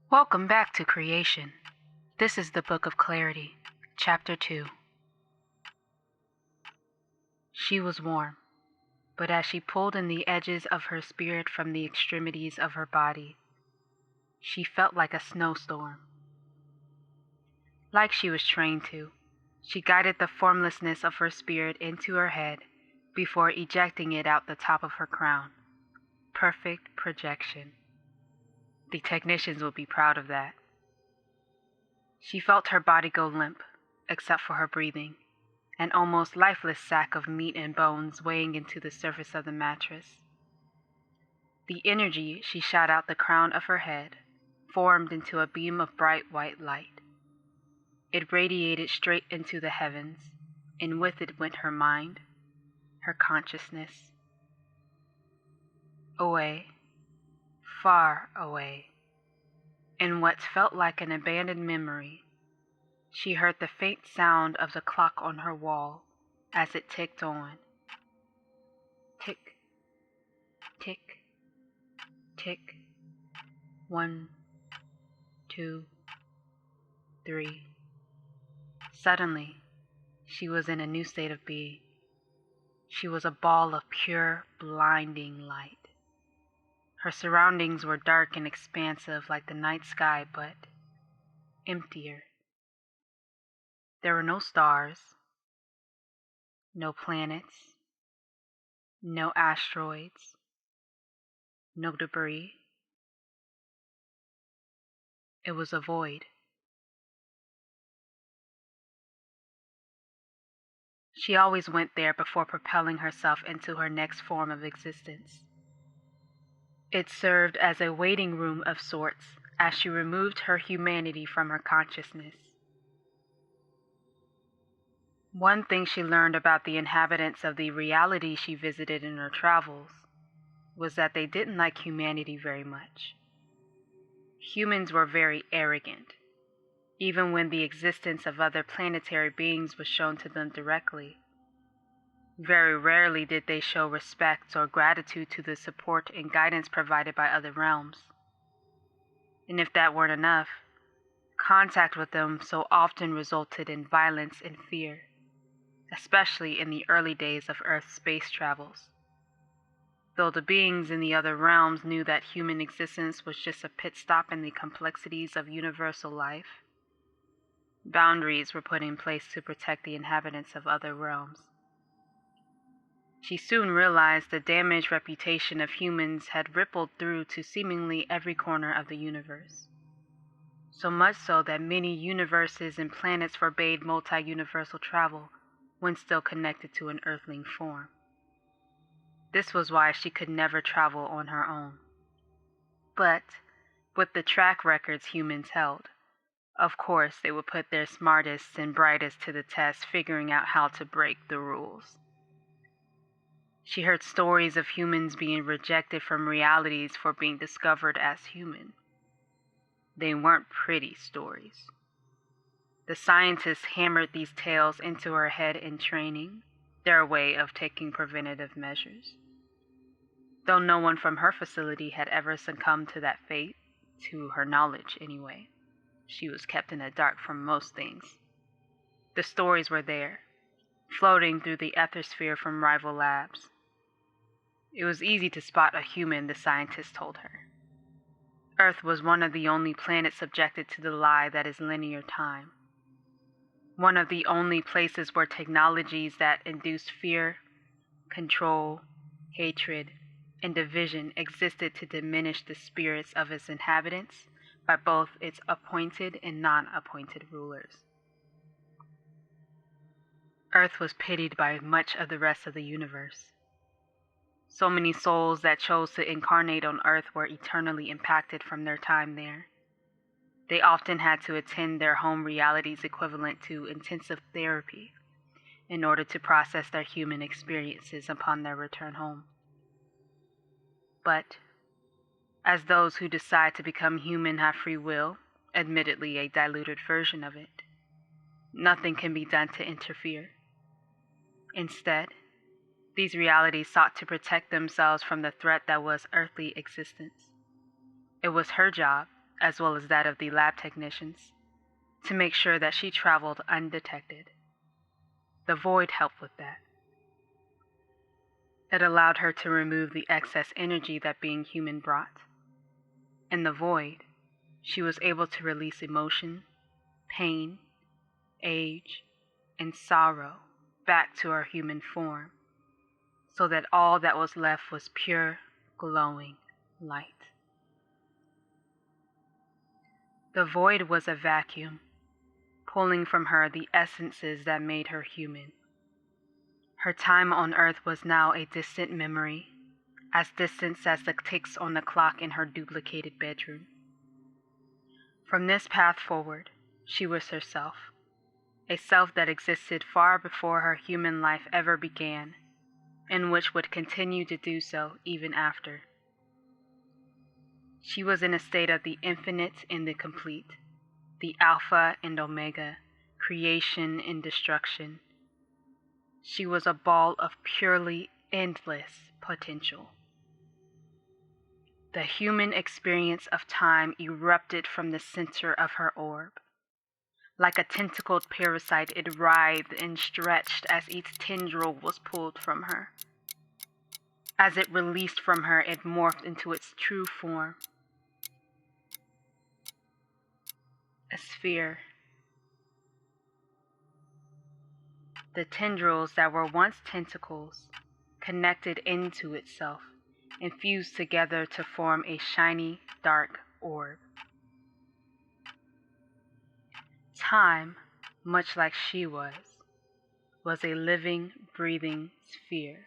Welcome back to Creation. This is the Book of Clarity, Chapter 2. She was warm, but as she pulled in the edges of her spirit from the extremities of her body, she felt like a snowstorm. Like she was trained to, she guided the formlessness of her spirit into her head before ejecting it out the top of her crown. Perfect projection. The technicians would be proud of that. She felt her body go limp, except for her breathing, an almost lifeless sack of meat and bones weighing into the surface of the mattress. The energy she shot out the crown of her head formed into a beam of bright white light. It radiated straight into the heavens, and with it went her mind, her consciousness. Away, far away, in what felt like an abandoned memory, she heard the faint sound of the clock on her wall as it ticked on. Tick, tick, tick. 1, 2, 3. Suddenly, she was in a new state of being. She was a ball of pure, blinding light. Her surroundings were dark and expansive like the night sky, but emptier. There were no stars, no planets, no asteroids, no debris. It was a void. She always went there before propelling herself into her next form of existence. It served as a waiting room of sorts as she removed her humanity from her consciousness. One thing she learned about the inhabitants of the reality she visited in her travels was that they didn't like humanity very much. Humans were very arrogant, even when the existence of other planetary beings was shown to them directly. Very rarely did they show respect or gratitude to the support and guidance provided by other realms. And if that weren't enough, contact with them so often resulted in violence and fear, especially in the early days of Earth's space travels. Though the beings in the other realms knew that human existence was just a pit stop in the complexities of universal life, boundaries were put in place to protect the inhabitants of other realms. She soon realized the damaged reputation of humans had rippled through to seemingly every corner of the universe. So much so that many universes and planets forbade multi-universal travel when still connected to an earthling form. This was why she could never travel on her own. But, with the track records humans held, of course they would put their smartest and brightest to the test figuring out how to break the rules. She heard stories of humans being rejected from realities for being discovered as human. They weren't pretty stories. The scientists hammered these tales into her head in training, their way of taking preventative measures. Though no one from her facility had ever succumbed to that fate, to her knowledge anyway, she was kept in the dark from most things. The stories were there, floating through the ethersphere from rival labs. It was easy to spot a human, the scientists told her. Earth was one of the only planets subjected to the lie that is linear time. One of the only places where technologies that induced fear, control, hatred, and division existed to diminish the spirits of its inhabitants by both its appointed and non-appointed rulers. Earth was pitied by much of the rest of the universe. So many souls that chose to incarnate on Earth were eternally impacted from their time there. They often had to attend their home realities equivalent to intensive therapy in order to process their human experiences upon their return home. But, as those who decide to become human have free will, admittedly a diluted version of it, nothing can be done to interfere. Instead, these realities sought to protect themselves from the threat that was earthly existence. It was her job, as well as that of the lab technicians, to make sure that she traveled undetected. The void helped with that. It allowed her to remove the excess energy that being human brought. In the void, she was able to release emotion, pain, age, and sorrow back to her human form, so that all that was left was pure, glowing light. The void was a vacuum, pulling from her the essences that made her human. Her time on earth was now a distant memory, as distant as the ticks on the clock in her duplicated bedroom. From this path forward, she was herself, a self that existed far before her human life ever began, and which would continue to do so even after. She was in a state of the infinite and the complete, the Alpha and Omega, creation and destruction. She was a ball of purely endless potential. The human experience of time erupted from the center of her orb. Like a tentacled parasite, it writhed and stretched as each tendril was pulled from her. As it released from her, it morphed into its true form. A sphere. The tendrils that were once tentacles connected into itself and fused together to form a shiny, dark orb. Time, much like she was a living, breathing sphere,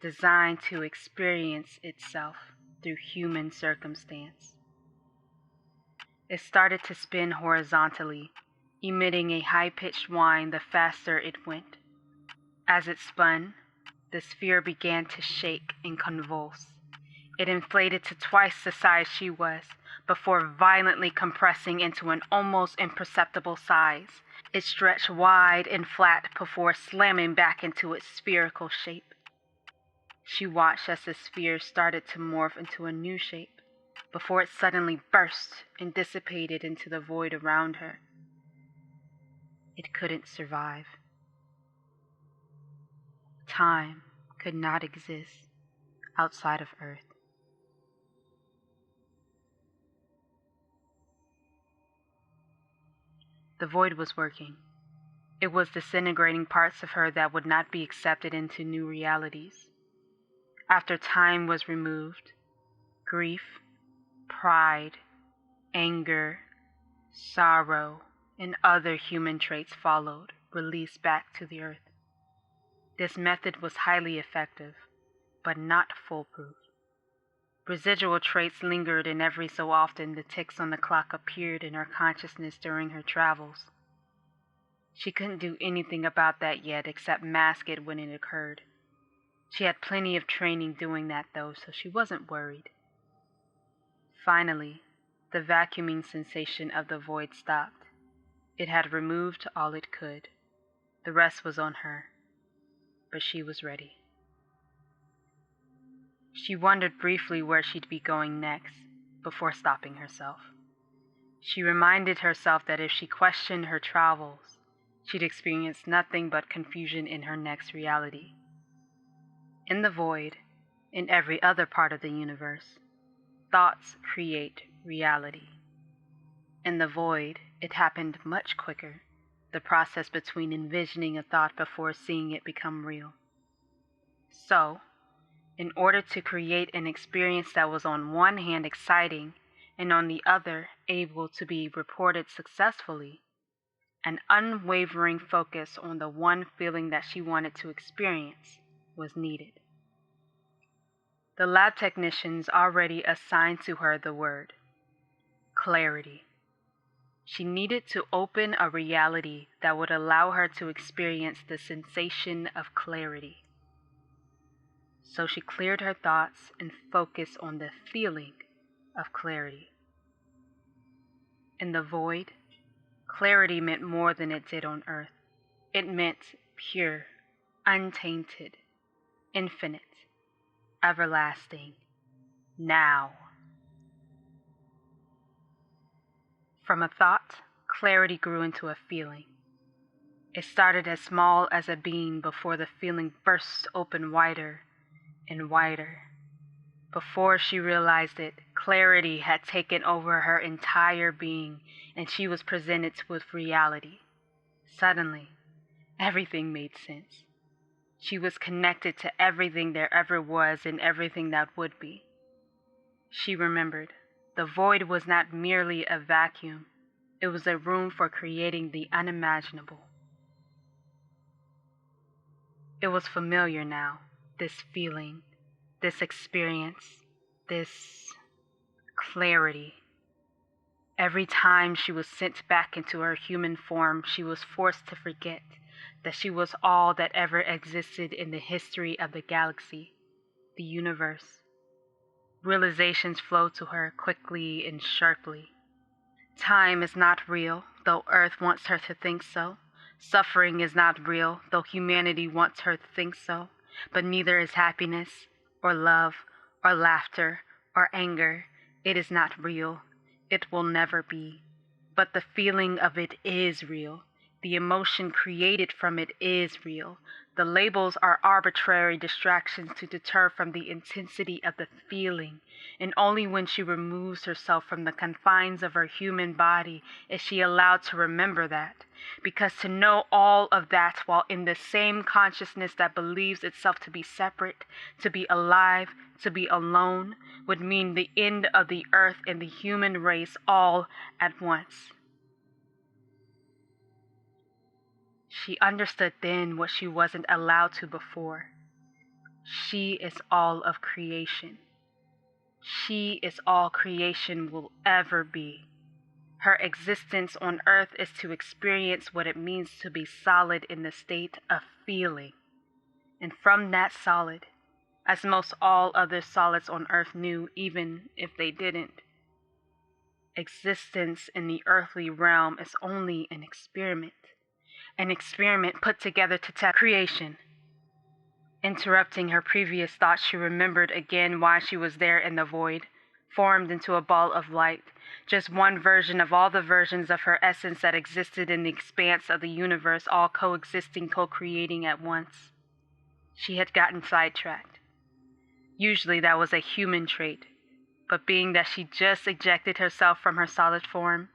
designed to experience itself through human circumstance. It started to spin horizontally, emitting a high-pitched whine the faster it went. As it spun, the sphere began to shake and convulse. It inflated to twice the size she was, before violently compressing into an almost imperceptible size. It stretched wide and flat before slamming back into its spherical shape. She watched as the sphere started to morph into a new shape, before it suddenly burst and dissipated into the void around her. It couldn't survive. Time could not exist outside of Earth. The void was working. It was disintegrating parts of her that would not be accepted into new realities. After time was removed, grief, pride, anger, sorrow, and other human traits followed, released back to the earth. This method was highly effective, but not foolproof. Residual traits lingered, and every so often the ticks on the clock appeared in her consciousness during her travels. She couldn't do anything about that yet except mask it when it occurred. She had plenty of training doing that though, so she wasn't worried. Finally, the vacuuming sensation of the void stopped. It had removed all it could. The rest was on her, but she was ready. She wondered briefly where she'd be going next, before stopping herself. She reminded herself that if she questioned her travels, she'd experience nothing but confusion in her next reality. In the void, in every other part of the universe, thoughts create reality. In the void, it happened much quicker, the process between envisioning a thought before seeing it become real. So, in order to create an experience that was on one hand exciting and on the other able to be reported successfully, an unwavering focus on the one feeling that she wanted to experience was needed. The lab technicians already assigned to her the word clarity. She needed to open a reality that would allow her to experience the sensation of clarity. So she cleared her thoughts and focused on the feeling of clarity. In the void, clarity meant more than it did on Earth. It meant pure, untainted, infinite, everlasting, now. From a thought, clarity grew into a feeling. It started as small as a bean before the feeling burst open wider and wider. Before she realized it, clarity had taken over her entire being, and she was presented with reality. Suddenly, everything made sense. She was connected to everything there ever was and everything that would be. She remembered, the void was not merely a vacuum. It was a room for creating the unimaginable. It was familiar now, this feeling, this experience, this clarity. Every time she was sent back into her human form, she was forced to forget that she was all that ever existed in the history of the galaxy, the universe. Realizations flowed to her quickly and sharply. Time is not real, though Earth wants her to think so. Suffering is not real, though humanity wants her to think so. But neither is happiness, or love, or laughter, or anger. It is not real. It will never be. But the feeling of it is real. The emotion created from it is real. The labels are arbitrary distractions to deter from the intensity of the feeling, and only when she removes herself from the confines of her human body is she allowed to remember that. Because to know all of that while in the same consciousness that believes itself to be separate, to be alive, to be alone, would mean the end of the earth and the human race all at once. She understood then what she wasn't allowed to before. She is all of creation. She is all creation will ever be. Her existence on earth is to experience what it means to be solid in the state of feeling. And from that solid, as most all other solids on earth knew, even if they didn't, existence in the earthly realm is only an experiment put together to test creation. Interrupting her previous thoughts, she remembered again why she was there in the void, formed into a ball of light, just one version of all the versions of her essence that existed in the expanse of the universe, all coexisting, co-creating at once. She had gotten sidetracked. Usually that was a human trait, but being that she just ejected herself from her solid form,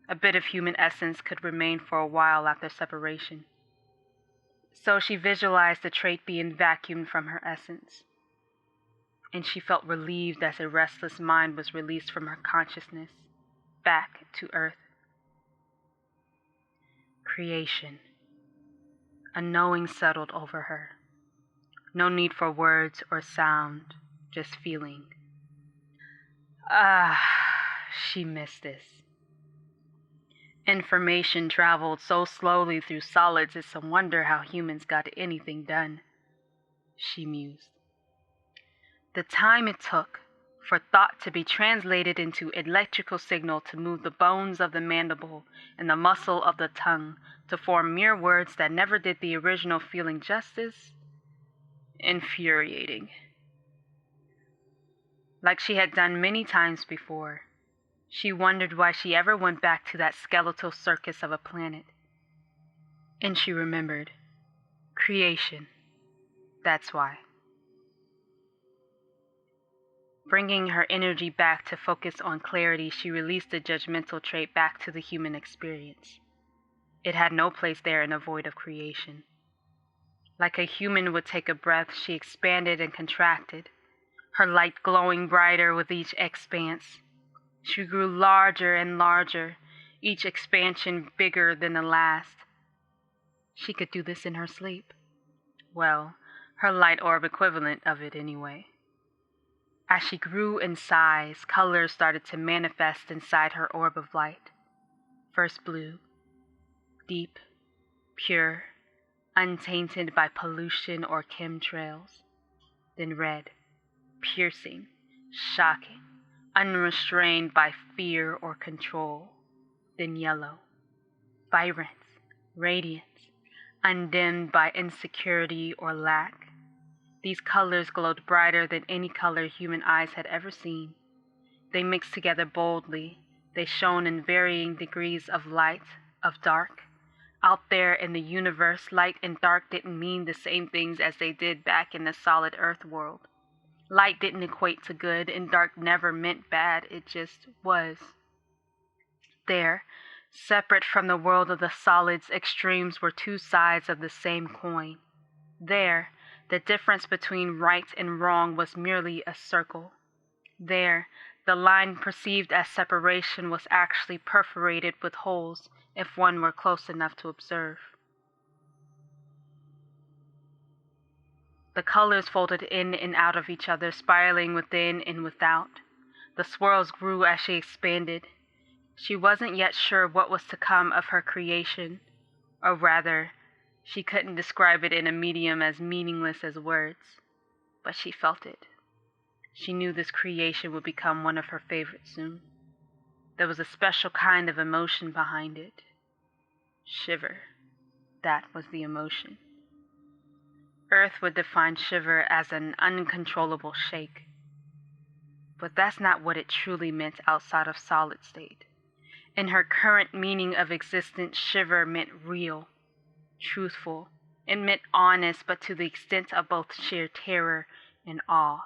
a bit of human essence could remain for a while after separation. So she visualized the trait being vacuumed from her essence, and she felt relieved as a restless mind was released from her consciousness, back to earth. Creation. A knowing settled over her. No need for words or sound, just feeling. She missed this. Information traveled so slowly through solids it's a wonder how humans got anything done, she mused. The time it took for thought to be translated into electrical signal to move the bones of the mandible and the muscle of the tongue to form mere words that never did the original feeling justice, infuriating. Like she had done many times before, she wondered why she ever went back to that skeletal circus of a planet. And she remembered. Creation. That's why. Bringing her energy back to focus on clarity, she released the judgmental trait back to the human experience. It had no place there in the void of creation. Like a human would take a breath, she expanded and contracted, her light glowing brighter with each expanse. She grew larger and larger, each expansion bigger than the last. She could do this in her sleep. Well, her light orb equivalent of it anyway. As she grew in size, colors started to manifest inside her orb of light. First blue, deep, pure, untainted by pollution or chemtrails. Then red, piercing, shocking, unrestrained by fear or control. Then yellow, vibrant, radiant, undimmed by insecurity or lack. These colors glowed brighter than any color human eyes had ever seen. They mixed together boldly, They shone in varying degrees of light, of dark. Out there in the universe, light and dark didn't mean the same things as they did back in the solid Earth world. Light didn't equate to good, and dark never meant bad, it just was. There, separate from the world of the solids, extremes were two sides of the same coin. There, the difference between right and wrong was merely a circle. There, the line perceived as separation was actually perforated with holes if one were close enough to observe. The colors folded in and out of each other, spiraling within and without. The swirls grew as she expanded. She wasn't yet sure what was to come of her creation, or rather, she couldn't describe it in a medium as meaningless as words, but she felt it. She knew this creation would become one of her favorites soon. There was a special kind of emotion behind it. Shiver. That was the emotion. Earth would define shiver as an uncontrollable shake. But that's not what it truly meant outside of solid state. In her current meaning of existence, shiver meant real, truthful. It meant honest, but to the extent of both sheer terror and awe.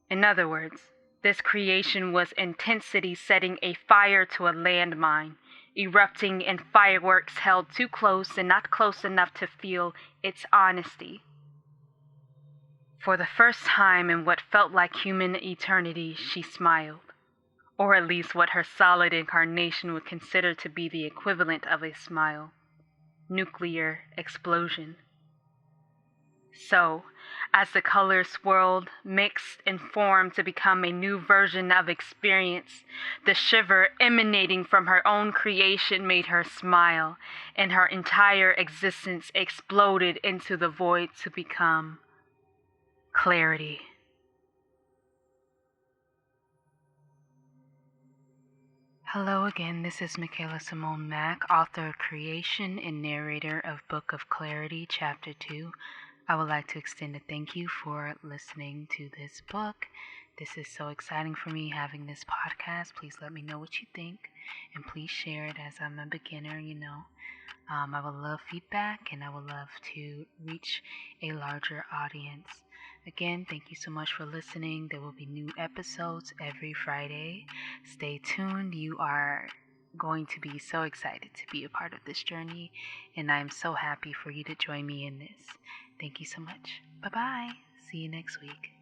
In other words, this creation was intensity setting a fire to a landmine, erupting in fireworks held too close and not close enough to feel its honesty. For the first time in what felt like human eternity, she smiled, or at least what her solid incarnation would consider to be the equivalent of a smile. Nuclear explosion. So, as the colors swirled, mixed, and formed to become a new version of experience, the shiver emanating from her own creation made her smile, and her entire existence exploded into the void to become clarity. Hello again, this is Michaela Simone Mack, author of Creation and narrator of Book of Clarity, Chapter 2. I would like to extend a thank you for listening to this book. This is so exciting for me having this podcast. Please let me know what you think, and please share it as I'm a beginner, I would love feedback, and I would love to reach a larger audience. Again, thank you so much for listening. There will be new episodes every Friday. Stay tuned. You are going to be so excited to be a part of this journey, and I am so happy for you to join me in this. Thank you so much. Bye-bye. See you next week.